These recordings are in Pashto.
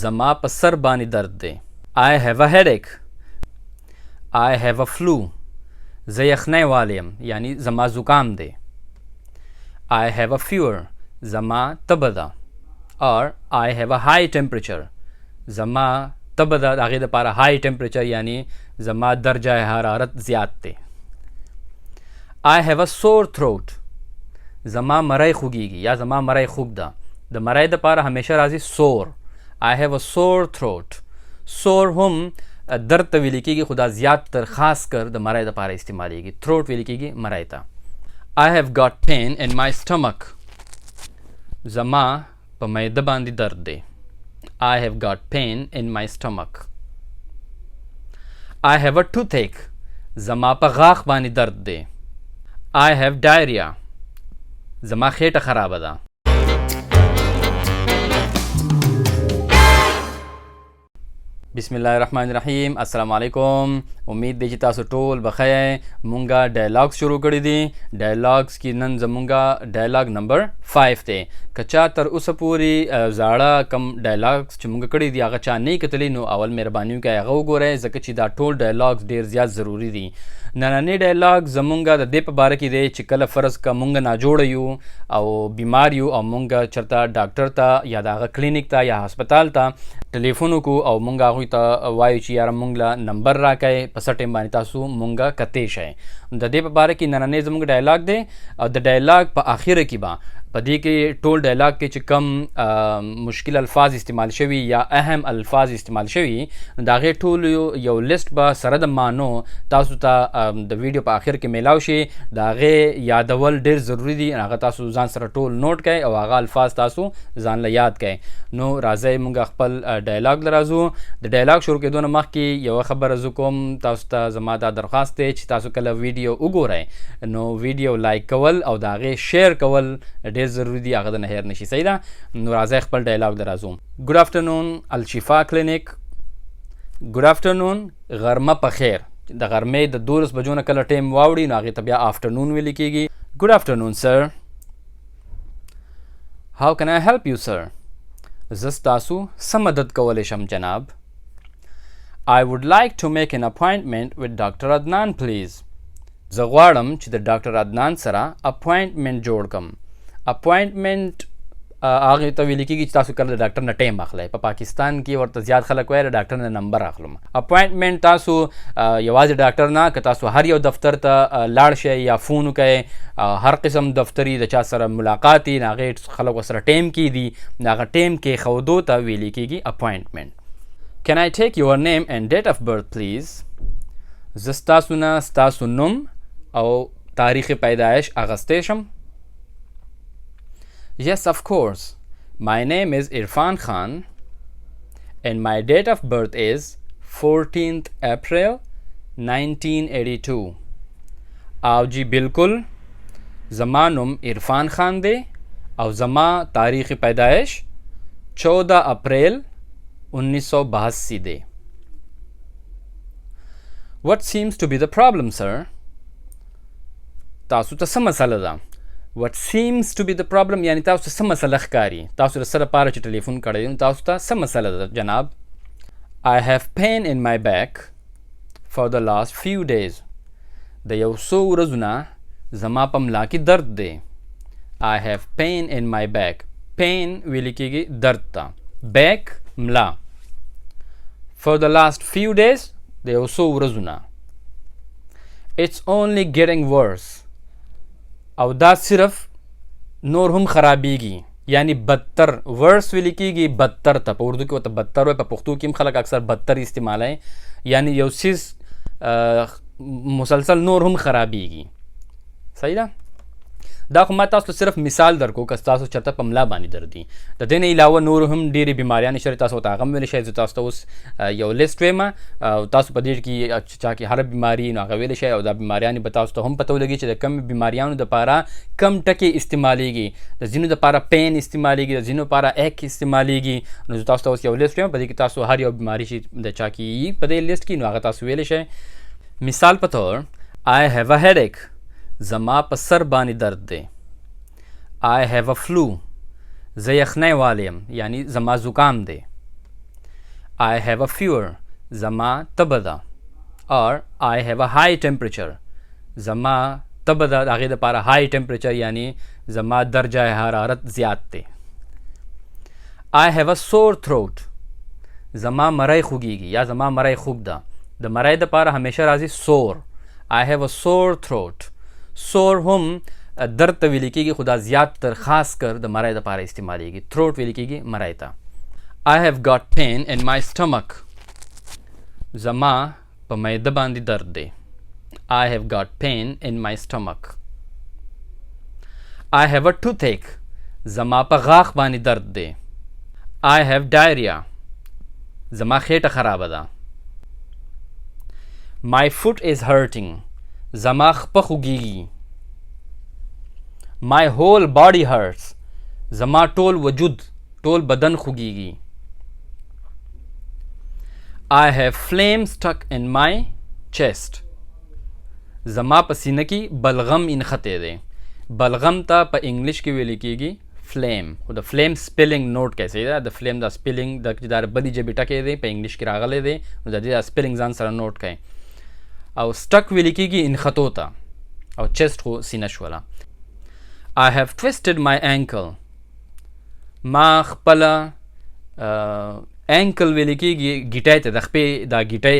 زما په سر باندې درد دی. I have a headache. I have a flu. زه یخنۍ والی یم یعنی زما زکام دی. I have a fever. زما تبه ده. or I have a high temperature. زما تبه ده د هغې دپاره high temperature یعنی زما درجه حرارت زیات دی. I have a sore throat. زما مری خوږیږي یا زما مری خوږ ده. د مری دپاره همیشه راځي sore. I have a sore throat. sore هم درد ته ویل کېږي خو دا زیات تر خاص کر د مری دپاره استعمالیږي. throat ویل کېږي مری ته. I have got pain in my stomach. زما په معده باندې درد دی. I have got pain in my stomach. I have a toothache. زما په غاښ باندې درد دی. I have diarrhea. زما خېټه خرابه ده. بسم الله الرحمن الرحیم. السلام علیکم. امید دی چې تاسو ټول بخیر. مونږه ډایلاګ شروع کړی دي. ډایلاګز کې نن زمونږه ډایلاګ نمبر 5 دی. که چا تر اوسه پورې زاړه کم ډایلاګز چې مونږ کړي دي هغه چا نه کتلی نو اول مهرباني وکړئ هغه وګورئ ځکه چې دا ټول ډایلاګز ډېر زیات ضروري دي. نننی ډایلاګ زمونږه د دې په باره کې دی چې کله فرض که مونږ ناجوړه یو او بیمار یو او مونږ چېرته ډاکټر ته یا د هغه کلینیک ته یا هسپتال ته ټلیفون وکړو او مونږ هغوی ته وایو چې یاره مونږ له نمبر راکئ په څه ټایم باندې تاسو مونږه کتی شئ. د دې په باره کې نننی زموږ ډایلاګ دی او د ډایلاګ په آخره کې به په دې کې ټول ډایلاګ کې چې کم مشکل الفاظ استعمال شوي یا اهم الفاظ استعمال شوي د هغې ټول یو لیست به سره د مانو تاسو ته د ویډیو په آخر کې میلاو شي. د هغې یادول ډېر ضروري دي. هغه تاسو ځان سره ټول نوٹ کړئ او هغه الفاظ تاسو ځان له یاد کړئ. نو راځئ مونږ خپل ډایلاګ له راځو. د ډایلاګ شروع کېدو نه مخکې یوه خبره زه کوم تاسو ته زما دا درخواست دی چې تاسو کله ویډیو وګورئ نو ویډیو لایک کول او د هغې شیر کول ډېر ضروري دي. هغه د نه هیر نشي. صحیح ده. نو راځئ خپل ډایلاګ له راځو. ګډ آفټرنون الشفا کلینیک. ګډ آفټرنون غرمه په خیر. د غرمې د 12 بجو نه کله ټایم واوړي نو هغې ته بیا آفټرنون ویل کېږي. ګډ آفټرنون سر. How can I help you sir? زه ستاسو څه مدد کولی شم جناب. I would like to make an appointment with ډاکټر عدنان please. زه غواړم چې د ډاکټر عدنان سره اپوینټمنټ جوړ کړم. اپوینټمنټ هغې ته ویل کېږي چې تاسو کله د ډاکټر نه ټایم اخلی. په پاکستان کې ورته زیات خلک وایي د ډاکټر نه نمبر اخلم. اپوینټمنټ تاسو یوازې ډاکټر نه که تاسو هر یو دفتر ته لاړ شئ یا فون وکئ هر قسم دفتري د چا سره ملاقات یي نو هغې خلک ورسره ټایم کېږدي د هغه ټایم کېښودو ته ویل کېږي اپوینټمنټ. Can I take your name and date of birth please? زه ستاسو نه ستاسو نوم او تاریخ پیدایش اخیستی شم. Yes, of course. My name is Irfan Khan and my date of birth is 14th April 1982. او جی بالکل زما نوم عرفان خان دی او زما تاریخ پیدایش 14 اپریل 1982 دی. What seems to be the problem, sir? تاسو ته څه مسله ده؟ What seems to be the problem یعنی تاسو ته څه مسله ښکاري. تاسو د څه لپاره چې ټلیفون کړی دی تاسو ته څه مسله ده جناب. I have pain in my back for the last few days. د یو څو ورځو نه زما په ملا کې درد دی. I have pain in my back. pain ویل کېږي درد ته. back ملا. for the last few days د یو څو ورځو نه. It's only getting worse. او دا صرف نور هم خرابیږي یعنی بدتر. ورس ویل کېږي بدتر ته. په اردو کې ورته بدتر وایي. په پښتو کې هم خلک اکثر بدتر استعمالوي یعنی یو څیز مسلسل نور هم خرابیږي. صحیح ده. دا خو ما تاسو ته صرف مثال درکو که تاسو چېرته په ملا باندې درد وي. د دې نه علاوه نور هم ډېرې بیماریانې شته تاسو ته هغه هم ویلی شئ. زه تاسو ته اوس یو لیست وایم او تاسو په دې کې چا کې هر بیماري نو هغه ویلی شئ او دا بیماریانې به تاسو ته هم پته ولګي چې د کم بیماریانو دپاره کم ټکي استعمالیږي. د ځینو دپاره پین استعمالیږي د ځینو دپاره ایک استعمالیږي. نو زه تاسو ته اوس یو لیست وایم په دې کې تاسو هر یو بیماري چې د چا کې په دې لیست کې نو هغه تاسو ویلی شئ. مثال په طور I have a headache. زما په سر باندې درد دی. I have a flu. زه یخنۍ والی یم یعنی زما زکام دی. I have a fever زما تبه ده. or I have a high temperature زما تبه ده، د هغې دپاره high temperature یعنی زما درجه حرارت زیات دی. I have a sore throat زما مری خوږیږي یا زما مری خوږ ده. د مری دپاره همیشه راځي sore. I have a sore throat. sore هم درد ته ویل کېږي، خو دا زیات تر خاص کر د مری دپاره استعمالیږي. throat ویل کېږي مری ته. I have got pain in my stomach زما په معده باندې درد دی. I have got pain in my stomach. I have a toothache زما په غاښ باندې درد دی. I have diarrhea زما خېټه خرابه ده. My foot is hurting زما خپه خوږیږي. My whole body hurts زما ټول وجود ټول بدن خوږیږي. I have flame stuck in my chest زما په سینه کې بلغم انختی دی. بلغم ته په انګلش کې ویل کېږي فلیم. خو د فلیم سپیلنګ نوٹ کړئ، صحیح ده. د فلیم دا سپیلنګ د بدې ژبې ټکی دی، په انګلش کې راغلی دی، نو د دې دا سپیلنګ ځان سره نوٹ کړئ. او سټک ویل کېږي انختو ته، او چیسټ خو سینه شوله. I have twisted my ankle ما خپله انکل ویل کېږي ګیټی ته، د خپې دا ګیټی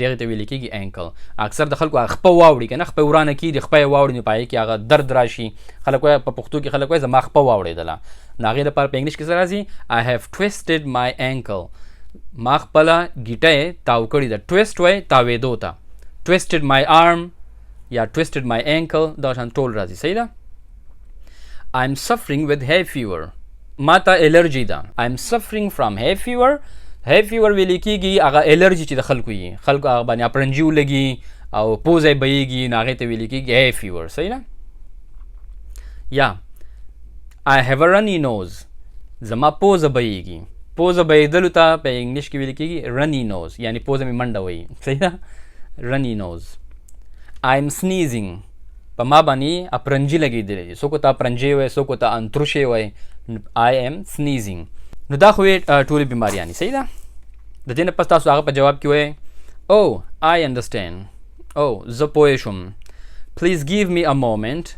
دغې ته ویل کېږي انکل. اکثر د خلکو هغه خپه واوړي که نه، خپه ورانه کېږي، خپه یې واوړي نو په هغې کې هغه درد راشي. خلک وایي په پښتو کې خلک وایي زما خپه واوړېدله، نو هغې دپاره په انګلش کې څه راځي؟ I have twisted my ankle ما خپله ګیټی تاو کړې ده. twist وایي تاوېدو ته. twisted my arm یا twisted my ankle دا شان ټول راځي، صحیح ده. I'm suffering with hay fever ما ته الرجي ده. I'm suffering from hay fever. hay fever ویل کېږي هغه الرجي چې د خلکو وي، خلکو هغه باندې اپرنجي ولګي او پوزه یې بهیږي، نو هغې ته ویل کېږي hay fever، صحیح ده. یا I have a runny nose زما پوزه بهیږي. پوزه بهیدلو ته په انګلش کې ویل کېږي runny nose یعنی پوزه مې منډه وهي، صحیح ده. runny nose. I'm sneezing په ما باندې اپرنجي لګېدلی دي. څوک ورته اپرنجي وایي، څوک ورته انتروشی وایي. I am sneezing. نو دا خو یې ټولې بیماریانې، صحیح ده. د دې نه پس تاسو هغه په جواب کې وایي Oh I understand. Oh زه پوه شوم. Please give me a moment.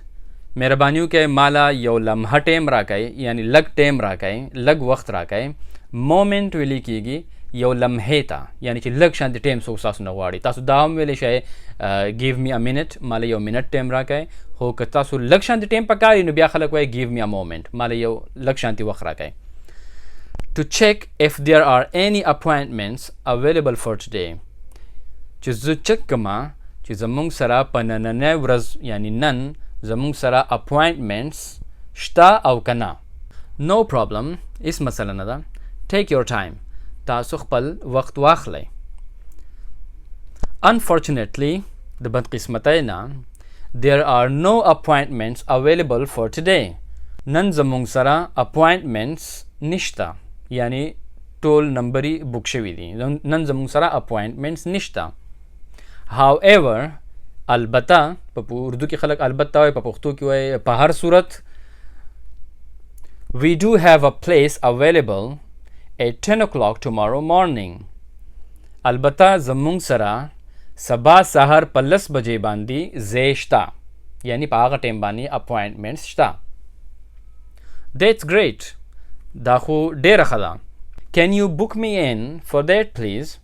مهرباني وکړئ ماله یو لمحه ټیم راکئ، یعنی لږ ټیم راکئ، لږ وخت راکئ. مومنټ ویلی کېږي یو لمحې ته، یعنی چې لږ شانتې ټیم څوک ستاسو نه غواړي. تاسو دا هم ویلی شئ give me a minute ماله یو منټ ټیم راکئ، خو که تاسو لږ شانتې ټیم پکار وي نو بیا خلک وایي give me a moment ماله یو لږ شانتې وخت راکئ. To check if there are any appointments available for today چې زه چک کما چې زمونږ سره په نننۍ ورځ یعنی نن زمونږ سره اپوینټمنټس شته او که نه. No problem هېڅ مسله نه ده. Take your time تاسو خپل وخت واخلئ. Unfortunately د بدقسمتۍ نه there are no appointments available for today نن زمونږ سره اپوینټمنټس نشته، یعنی ټول نمبرې بک شوي دي. نن زمونږ سره اپوینټمنټس نشته. however البته په اردو کې خلک البته وایي، په پښتو کې وایي په هر صورت. we do have a place available at 10 o'clock tomorrow morning البته زمونږ سره سبا سهار په 10 بجې باندې ځای شته، یعنی په هغه ټیم باندې اپوینټمنټس شته. that's great دا خو ډېره ښه ده. can you book me in for that please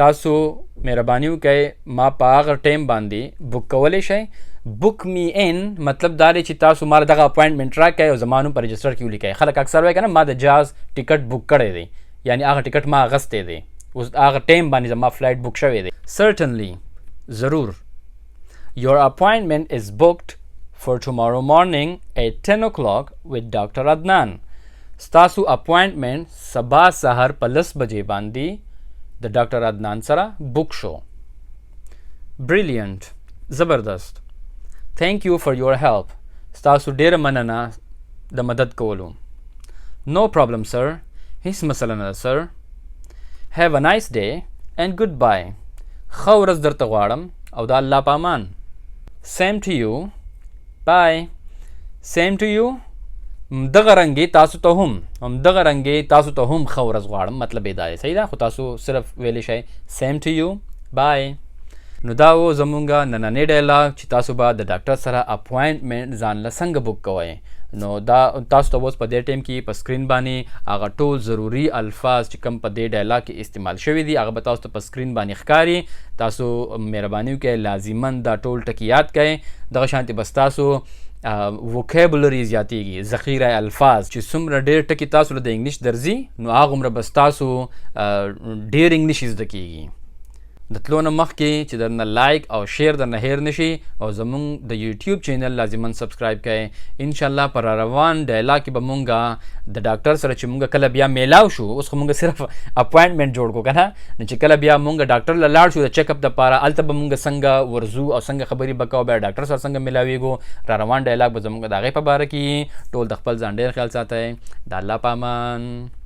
تاسو مهرباني وکئ ما په هغه ټیم باندې بک کولی شئ. book me in مطلب دا دی چې تاسو ما دغه اپوینټمنټ راکئ او زما نوم په رجسټر کې ولیکئ. خلک اکثر وایي که نه ما د جهاز ټکټ بک کړی دی، یعنی هغه ټکټ ما اخیستی دی، اوس هغه ټیم باندې زما فلایټ بک شوی دی. certainly ضرور. your appointment is booked for tomorrow morning at 10 o'clock with ډاکټر عدنان ستاسو اپوینټمنټ سبا سهار په 10 بجې باندې د ډاکټر عدنان سره بک شو. brilliant زبردست. thank you for your help ستاسو ډېره مننه د مدد کولو. no problem sir هیڅ مسله نه ده سر. have a nice day and goodbye ښه ورځ درته غواړم او د الله په امان. same to you bye same to you دغه رنګې تاسو ته هم ښه ورځ غواړم. مطلب یې دا دی، صحیح ده، خو تاسو صرف ویلی شئ سیم ټو یو بای. نو دا و زمونږ نننی ډایلاګ چې تاسو به د ډاکټر سره اپوینټمنټ ځان له څنګه بک کوئ. نو دا تاسو ته اوس په دې ټایم کې په سکرین باندې هغه ټول ضروري الفاظ چې کوم په دې ډایلاګ کې استعمال شوي دي هغه به تاسو ته په سکرین باندې ښکاري. تاسو مهرباني وکړئ لازماً دا ټول ټکي یاد کړئ. دغه شانتې بس تاسو ووکیبولري زیاتیږي، ذخیره الفاظ چې څومره ډېر ټکي تاسو له د انګلیش درځي نو هغومره بس تاسو ډېر انګلیش زده کیږي. د تلو نه مخکې چې درنه لایک او شیر درنه هیر نشي او زمونږ د یوټیوب چینل لازماً سبسکرایب کړئ. انشاءالله پر روان ډایلاګ کې به مونږ د ډاکټر سره چې مونږ کله بیا میلاو شو، اوس خو مونږ صرف اپوینټمنټ جوړ کړو که نه، نو چې کله بیا مونږ ډاکټر له لاړ شو د چیک اپ دپاره، هلته به مونږ څنګه ورځو او څنګه خبرې به کوو، بیا ډاکټر سره څنګه میلاویږو. را روان ډایلاګ به زمونږ د هغې په باره کې. ټول د خپل ځان ډېر خیال ساتئ. د الله په امان.